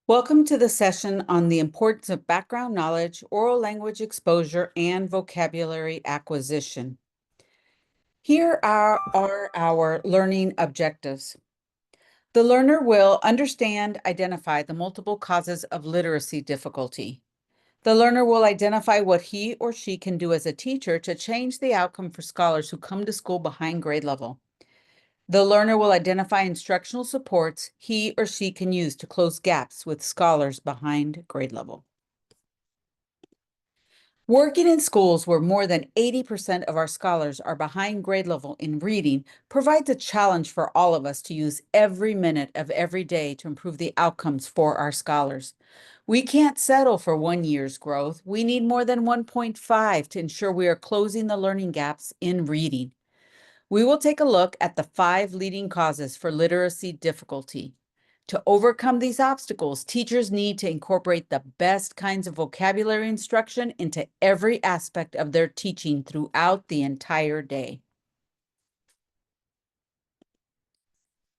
Welcome to the session on the importance of background knowledge, oral language exposure, and vocabulary acquisition. Here are our learning objectives. The learner will understand, identify the multiple causes of literacy difficulty. The learner will identify what he or she can do as a teacher to change the outcome for scholars who come to school behind grade level. The learner will identify instructional supports he or she can use to close gaps with scholars behind grade level. Working in schools where more than 80% of our scholars are behind grade level in reading provides a challenge for all of us to use every minute of every day to improve the outcomes for our scholars. We can't settle for 1 year's growth. We need more than 1.5 to ensure we are closing the learning gaps in reading. We will take a look at the 5 leading causes for literacy difficulty. To overcome these obstacles, teachers need to incorporate the best kinds of vocabulary instruction into every aspect of their teaching throughout the entire day.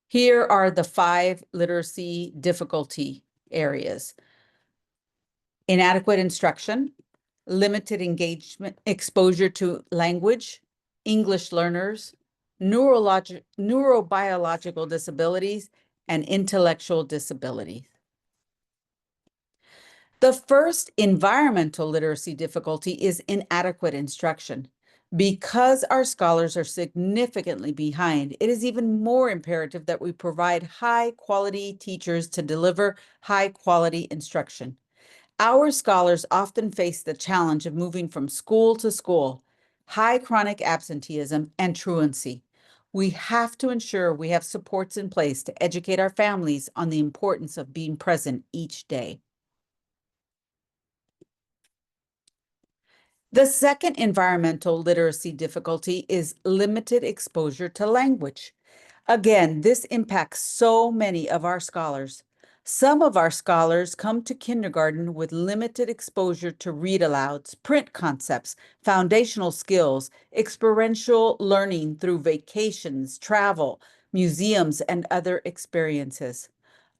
Here are the 5 literacy difficulty areas: inadequate instruction, limited engagement, exposure to language, English learners, neurobiological disabilities, and intellectual disabilities. The first environmental literacy difficulty is inadequate instruction. Because our scholars are significantly behind, it is even more imperative that we provide high-quality teachers to deliver high-quality instruction. Our scholars often face the challenge of moving from school to school, high chronic absenteeism, and truancy. We have to ensure we have supports in place to educate our families on the importance of being present each day. The second environmental literacy difficulty is limited exposure to language. Again, this impacts so many of our scholars. Some of our scholars come to kindergarten with limited exposure to read-alouds, print concepts, foundational skills, experiential learning through vacations, travel, museums, and other experiences.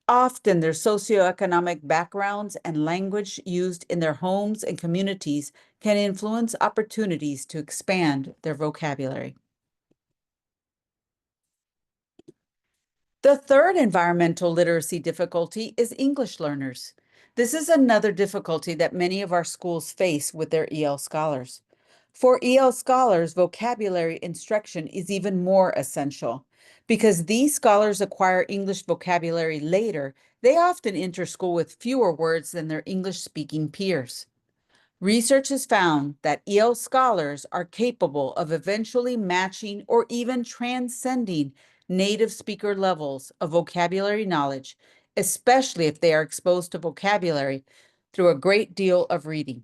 Often their socioeconomic backgrounds and language used in their homes and communities can influence opportunities to expand their vocabulary. The third environmental literacy difficulty is English learners. This is another difficulty that many of our schools face with their EL scholars. For EL scholars, vocabulary instruction is even more essential. Because these scholars acquire English vocabulary later, they often enter school with fewer words than their English-speaking peers. Research has found that EL scholars are capable of eventually matching or even transcending native speaker levels of vocabulary knowledge, especially if they are exposed to vocabulary through a great deal of reading.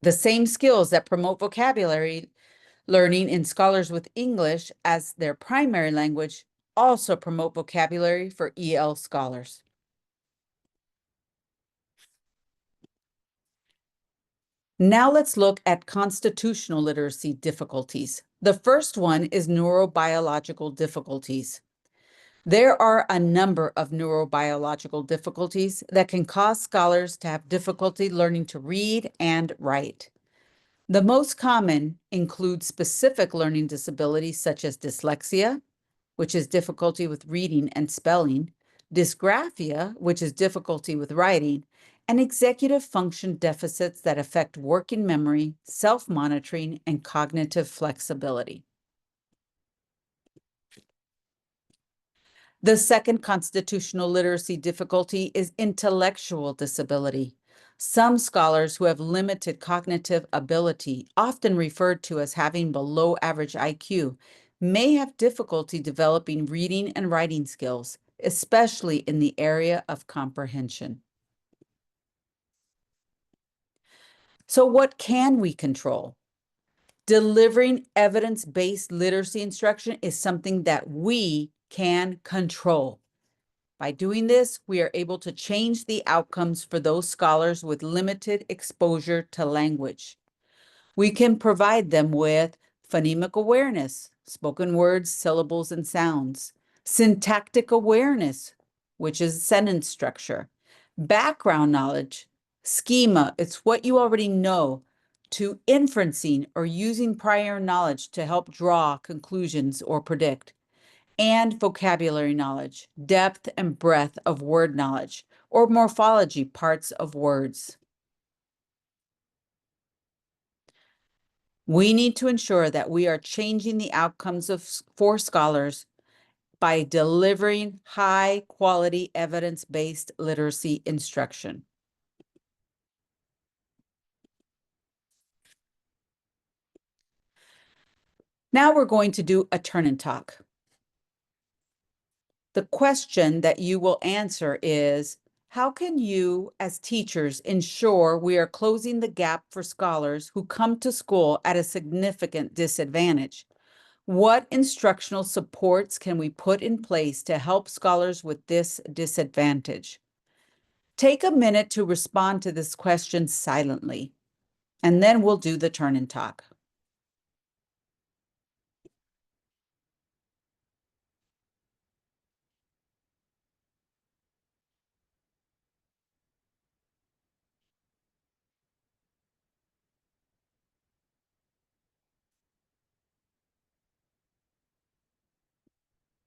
The same skills that promote vocabulary learning in scholars with English as their primary language also promote vocabulary for EL scholars. Now let's look at constitutional literacy difficulties. The first one is neurobiological difficulties. There are a number of neurobiological difficulties that can cause scholars to have difficulty learning to read and write. The most common include specific learning disabilities such as dyslexia, which is difficulty with reading and spelling, dysgraphia, which is difficulty with writing, and executive function deficits that affect working memory, self-monitoring, and cognitive flexibility. The second constitutional literacy difficulty is intellectual disability. Some scholars who have limited cognitive ability, often referred to as having below average IQ, may have difficulty developing reading and writing skills, especially in the area of comprehension. So what can we control? Delivering evidence-based literacy instruction is something that we can control. By doing this, we are able to change the outcomes for those scholars with limited exposure to language. We can provide them with phonemic awareness, spoken words, syllables, and sounds, syntactic awareness, which is sentence structure. Background knowledge, schema, it's what you already know, to inferencing or using prior knowledge to help draw conclusions or predict. And vocabulary knowledge, depth and breadth of word knowledge, or morphology, parts of words. We need to ensure that we are changing the outcomes for scholars by delivering high quality evidence-based literacy instruction. Now we're going to do a turn and talk. The question that you will answer is, how can you, as teachers, ensure we are closing the gap for scholars who come to school at a significant disadvantage? What instructional supports can we put in place to help scholars with this disadvantage? Take a minute to respond to this question silently, and then we'll do the turn and talk.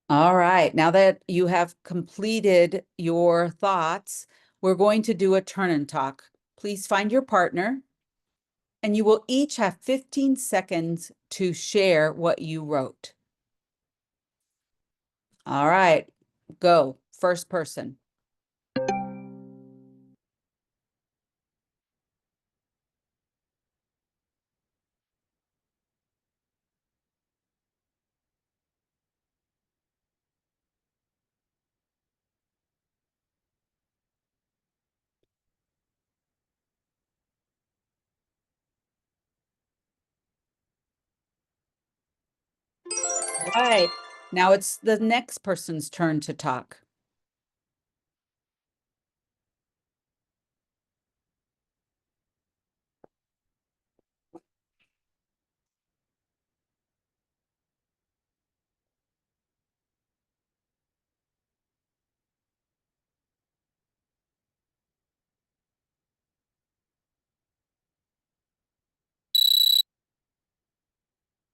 All right, now that you have completed your thoughts, we're going to do a turn and talk. Please find your partner, and you will each have 15 seconds to share what you wrote. All right, go. First person. All right, now it's the next person's turn to talk.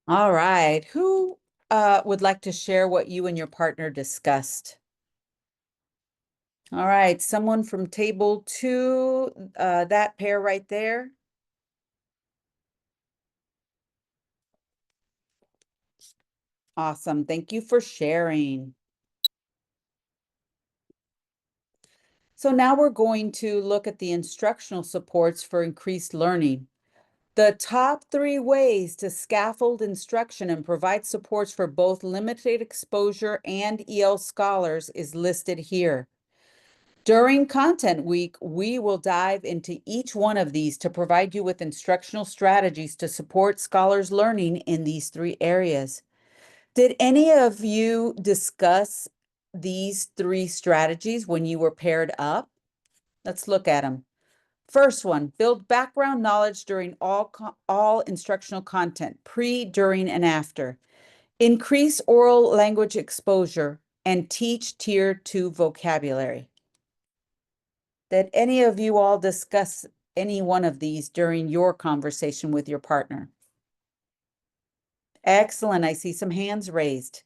All right, who would like to share what you and your partner discussed? All right, someone from table 2, that pair right there. Awesome, thank you for sharing. So now we're going to look at the instructional supports for increased learning. The top 3 ways to scaffold instruction and provide supports for both limited exposure and EL scholars is listed here. During Content Week, we will dive into each one of these to provide you with instructional strategies to support scholars' learning in these 3 areas. Did any of you discuss these 3 strategies when you were paired up? Let's look at them. First one, build background knowledge during all instructional content, pre, during, and after. Increase oral language exposure and teach Tier 2 vocabulary. Did any of you all discuss any one of these during your conversation with your partner? Excellent. I see some hands raised.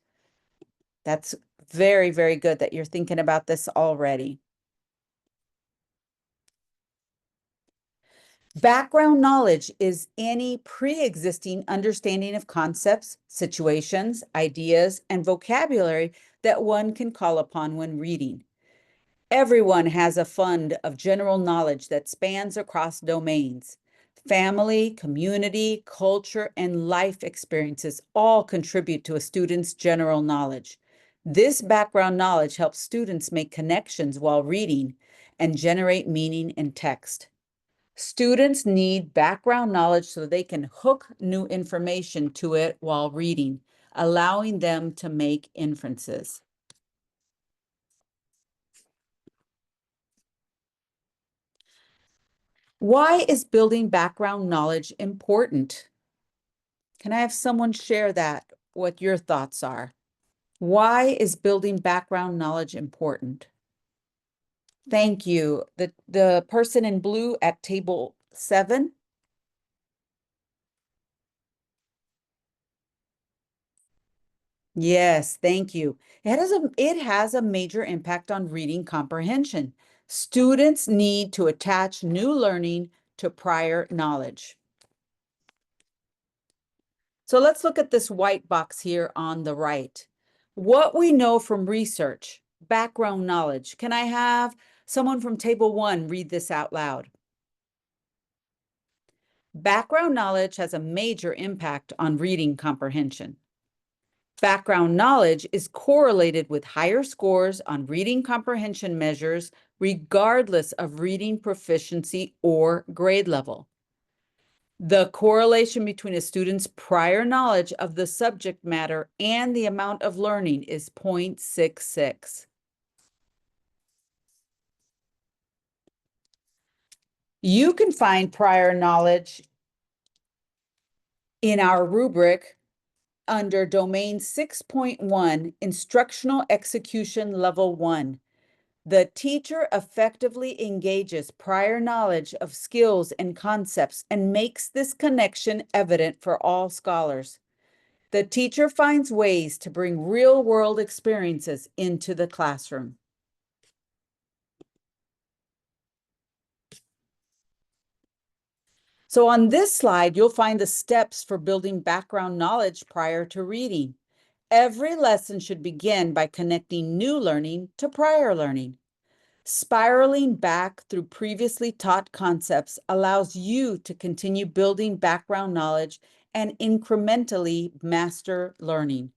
That's very, very good that you're thinking about this already. Background knowledge is any pre-existing understanding of concepts, situations, ideas, and vocabulary that one can call upon when reading. Everyone has a fund of general knowledge that spans across domains. Family, community, culture, and life experiences all contribute to a student's general knowledge. This background knowledge helps students make connections while reading and generate meaning in text. Students need background knowledge so they can hook new information to it while reading, allowing them to make inferences. Why is building background knowledge important? Can I have someone share that, what your thoughts are? Why is building background knowledge important? Thank you. The person in blue at table 7. Yes, thank you. It has a major impact on reading comprehension. Students need to attach new learning to prior knowledge. So let's look at this white box here on the right. What we know from research, background knowledge. Can I have someone from table 1 read this out loud? Background knowledge has a major impact on reading comprehension. Background knowledge is correlated with higher scores on reading comprehension measures, regardless of reading proficiency or grade level. The correlation between a student's prior knowledge of the subject matter and the amount of learning is 0.66. You can find prior knowledge in our rubric under Domain 6.1, Instructional Execution Level 1. The teacher effectively engages prior knowledge of skills and concepts and makes this connection evident for all scholars. The teacher finds ways to bring real-world experiences into the classroom. So on this slide, you'll find the steps for building background knowledge prior to reading. Every lesson should begin by connecting new learning to prior learning. Spiraling back through previously taught concepts allows you to continue building background knowledge and incrementally master learning.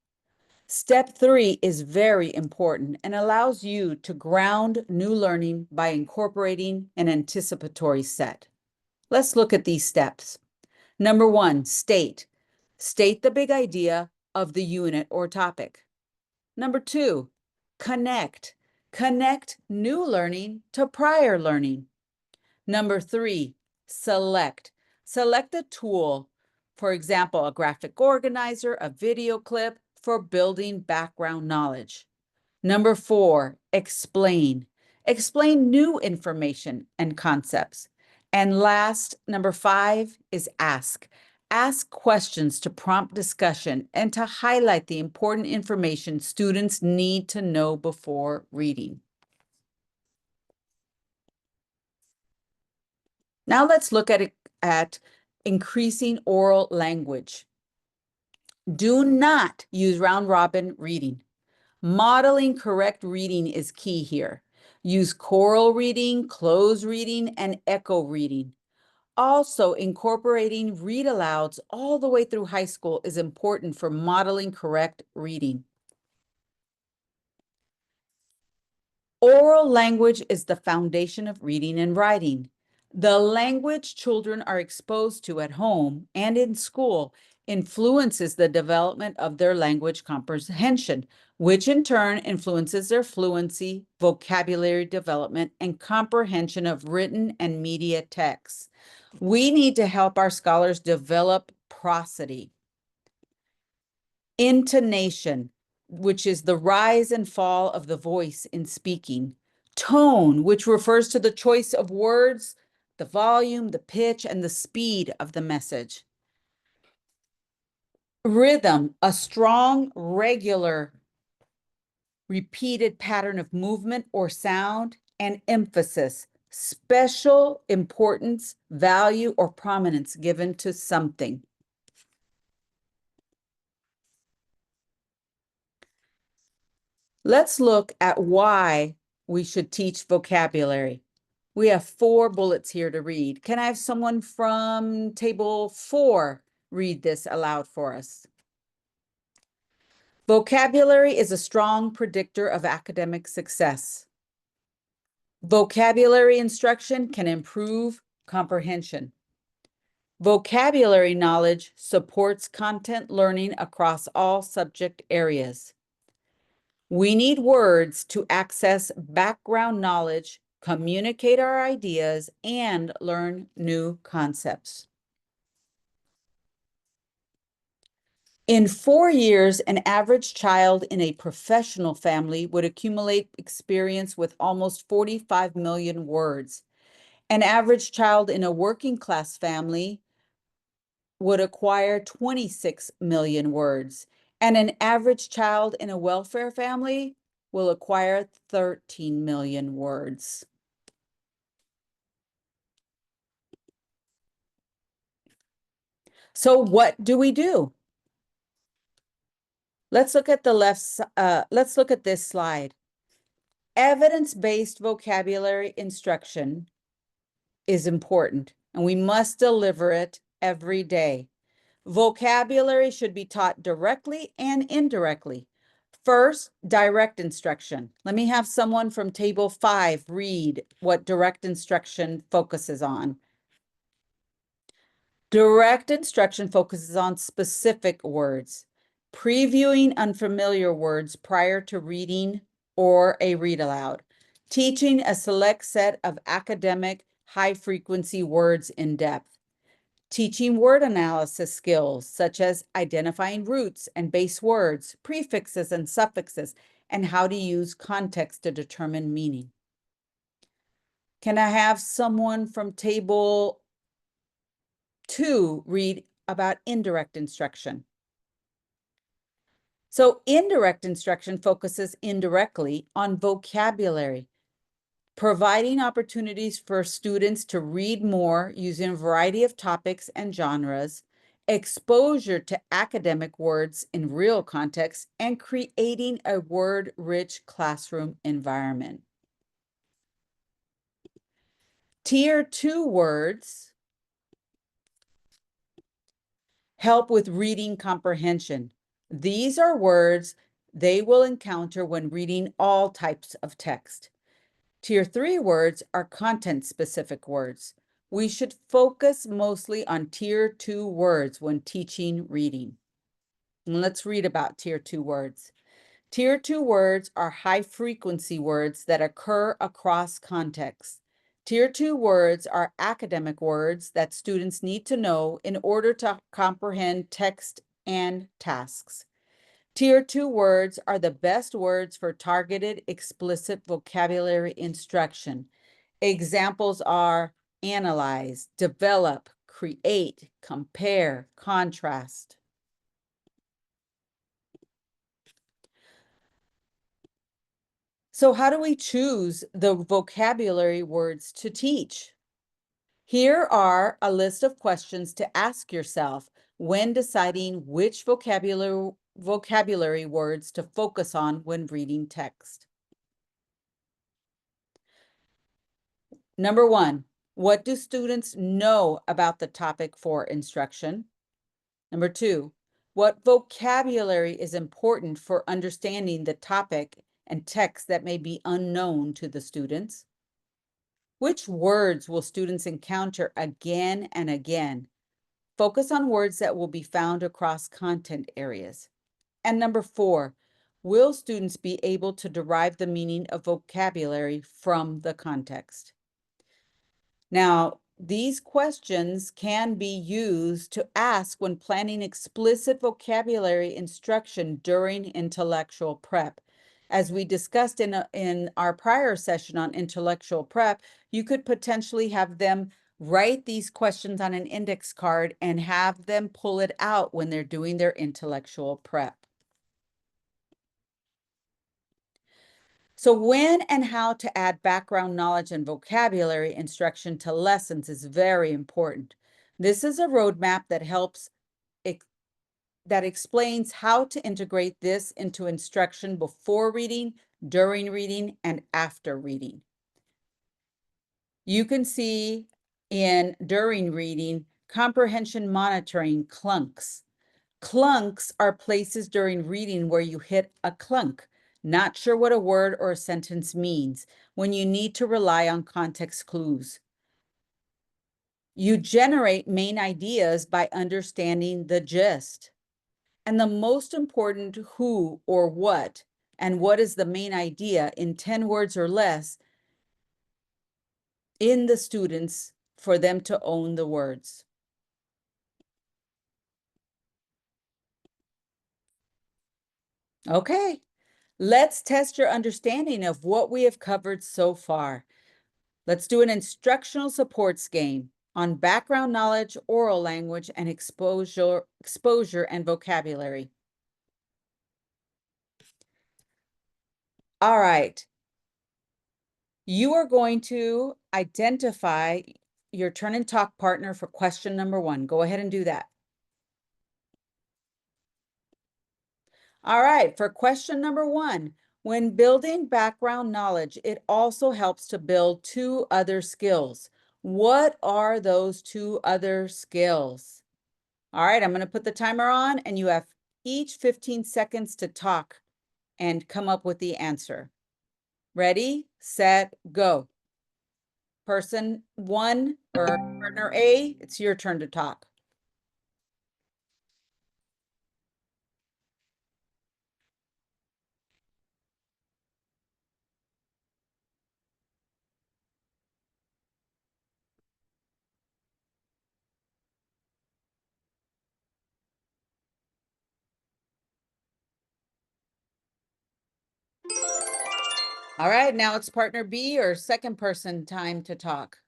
Step 3 is very important and allows you to ground new learning by incorporating an anticipatory set. Let's look at these steps. Number 1, state. State the big idea of the unit or topic. Number 2, connect. Connect new learning to prior learning. Number 3, select. Select a tool, for example, a graphic organizer, a video clip for building background knowledge. Number 4, explain. Explain new information and concepts. And last, number 5 is ask. Ask questions to prompt discussion and to highlight the important information students need to know before reading. Now let's look at increasing oral language. Do not use round robin reading. Modeling correct reading is key here. Use choral reading, close reading, and echo reading. Also, incorporating read alouds all the way through high school is important for modeling correct reading. Oral language is the foundation of reading and writing. The language children are exposed to at home and in school influences the development of their language comprehension, which in turn influences their fluency, vocabulary development, and comprehension of written and media texts. We need to help our scholars develop prosody. Intonation, which is the rise and fall of the voice in speaking. Tone, which refers to the choice of words, the volume, the pitch, and the speed of the message. Rhythm, a strong, regular, repeated pattern of movement or sound. And emphasis, special importance, value, or prominence given to something. Let's look at why we should teach vocabulary. We have 4 bullets here to read. Can I have someone from table 4 read this aloud for us? Vocabulary is a strong predictor of academic success. Vocabulary instruction can improve comprehension. Vocabulary knowledge supports content learning across all subject areas. We need words to access background knowledge, communicate our ideas, and learn new concepts. In 4 years, an average child in a professional family would accumulate experience with almost 45 million words. An average child in a working class family would acquire 26 million words, and an average child in a welfare family will acquire 13 million words. So what do we do? Let's look at let's look at this slide. Evidence-based vocabulary instruction is important, and we must deliver it every day. Vocabulary should be taught directly and indirectly. First, direct instruction. Let me have someone from table 5 read what direct instruction focuses on. Direct instruction focuses on specific words, previewing unfamiliar words prior to reading or a read aloud, teaching a select set of academic high-frequency words in depth, teaching word analysis skills such as identifying roots and base words, prefixes and suffixes, and how to use context to determine meaning. Can I have someone from table 2 read about indirect instruction? So indirect instruction focuses indirectly on vocabulary, providing opportunities for students to read more using a variety of topics and genres, exposure to academic words in real context, and creating a word-rich classroom environment. Tier 2 words help with reading comprehension. These are words they will encounter when reading all types of text. Tier 3 words are content-specific words. We should focus mostly on Tier 2 words when teaching reading. And let's read about Tier 2 words. Tier 2 words are high-frequency words that occur across contexts. Tier 2 words are academic words that students need to know in order to comprehend text and tasks. Tier 2 words are the best words for targeted, explicit vocabulary instruction. Examples are analyze, develop, create, compare, contrast. So how do we choose the vocabulary words to teach? Here are a list of questions to ask yourself when deciding which vocabulary words to focus on when reading text. Number 1, what do students know about the topic for instruction? Number 2, what vocabulary is important for understanding the topic and text that may be unknown to the students? Which words will students encounter again and again? Focus on words that will be found across content areas. And number 4, will students be able to derive the meaning of vocabulary from the context? Now, these questions can be used to ask when planning explicit vocabulary instruction during intellectual prep. As we discussed in our prior session on intellectual prep, you could potentially have them write these questions on an index card and have them pull it out when they're doing their intellectual prep. So when and how to add background knowledge and vocabulary instruction to lessons is very important. This is a roadmap that that explains how to integrate this into instruction before reading, during reading, and after reading. You can see in during reading, comprehension monitoring clunks. Clunks are places during reading where you hit a clunk, not sure what a word or a sentence means, when you need to rely on context clues. You generate main ideas by understanding the gist. And the most important who or what and what is the main idea in 10 words or less in the students for them to own the words. Okay, let's test your understanding of what we have covered so far. Let's do an instructional supports game on background knowledge, oral language, and exposure and vocabulary. All right. You are going to identify your turn and talk partner for question number 1. Go ahead and do that. All right, for question number 1, when building background knowledge, it also helps to build 2 other skills. What are those 2 other skills? All right, I'm going to put the timer on, and you have each 15 seconds to talk and come up with the answer. Ready, set, go. Person 1 or partner A, it's your turn to talk. All right, now it's partner B or second person time to talk.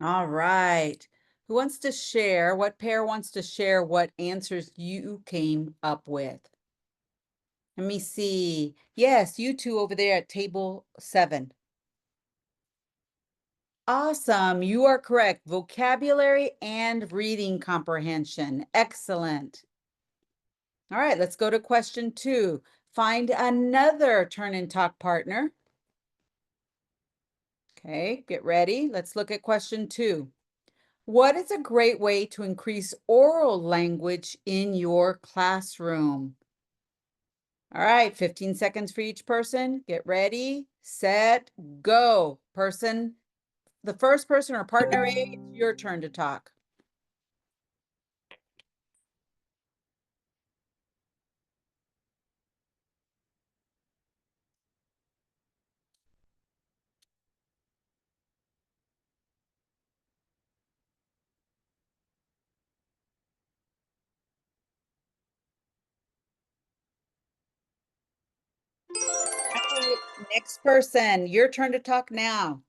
All right. Who wants to share? What pair wants to share what answers you came up with? Let me see. Yes, you two over there at table 7. Awesome. You are correct. Vocabulary and reading comprehension. Excellent. All right, let's go to question 2. Find another turn and talk partner. Okay, get ready. Let's look at question 2. What is a great way to increase oral language in your classroom? All right, 15 seconds for each person. Get ready, set, go. The first person or partner A, it's your turn to talk. All right, next person, your turn to talk now.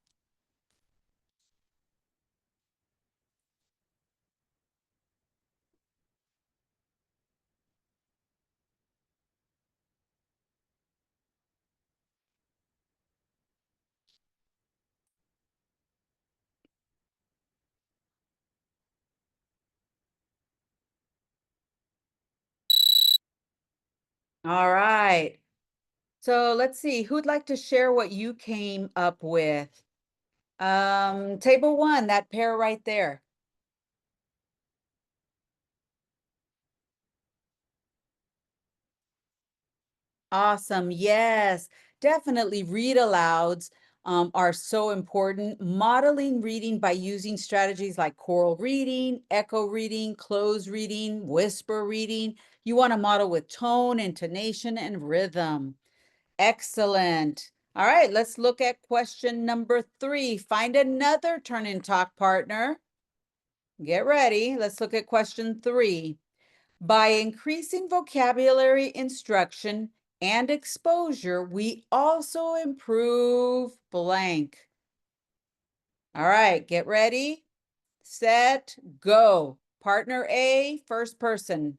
All right. So let's see, who'd like to share what you came up with? Table 1, that pair right there. Awesome. Yes, definitely read alouds are so important. Modeling reading by using strategies like choral reading, echo reading, close reading, whisper reading. You want to model with tone, intonation, and rhythm. Excellent. All right, let's look at question number 3. Find another turn and talk partner. Get ready. Let's look at question 3. By increasing vocabulary instruction and exposure, we also improve blank. All right, get ready, set, go. Partner A, first person.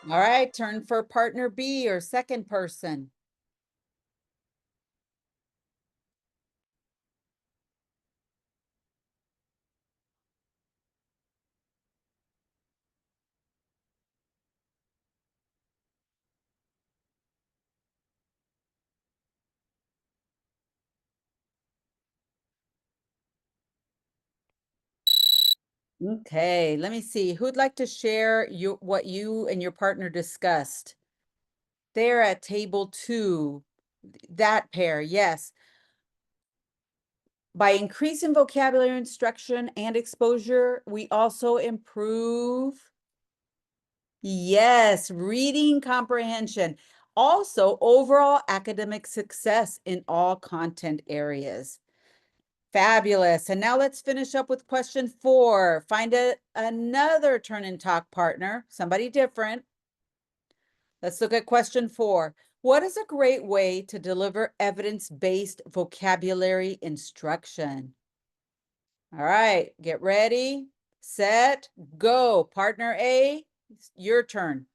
All right, turn for partner B or second person. Okay, let me see. Who'd like to share what you and your partner discussed? There at table 2, that pair, yes. By increasing vocabulary instruction and exposure, we also improve, yes, reading comprehension. Also, overall academic success in all content areas. Fabulous. And now let's finish up with question 4. Find another turn and talk partner, somebody different. Let's look at question 4. What is a great way to deliver evidence-based vocabulary instruction? All right, get ready, set, go. Partner A, it's your turn.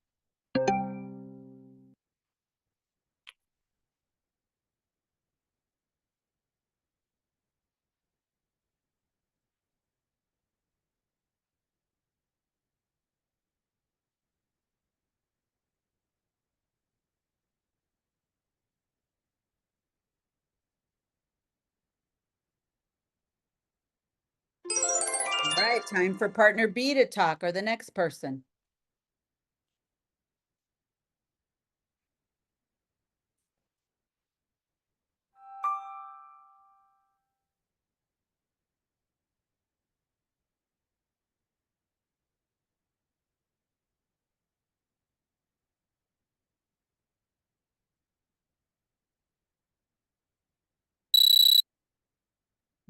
All right, time for partner B to talk, or the next person.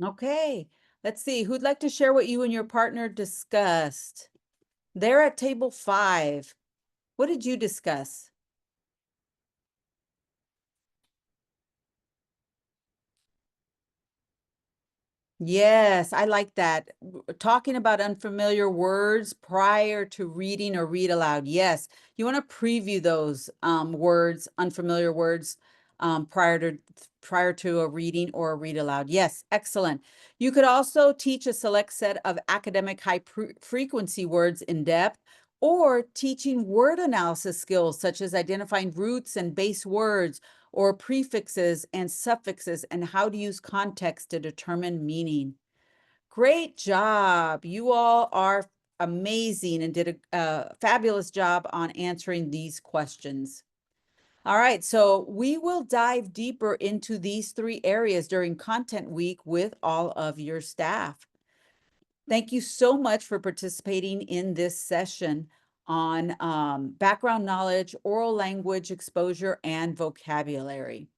Okay, let's see. Who'd like to share what you and your partner discussed? They're at table 5. What did you discuss? Yes, I like that. Talking about unfamiliar words prior to reading or read aloud. Yes, you want to preview those words, unfamiliar words, prior to a reading or a read aloud. Yes, excellent. You could also teach a select set of academic high frequency words in depth, or teaching word analysis skills such as identifying roots and base words, or prefixes and suffixes, and how to use context to determine meaning. Great job. You all are amazing and did a fabulous job on answering these questions. All right, so we will dive deeper into these 3 areas during Content Week with all of your staff. Thank you so much for participating in this session on background knowledge, oral language exposure, and vocabulary.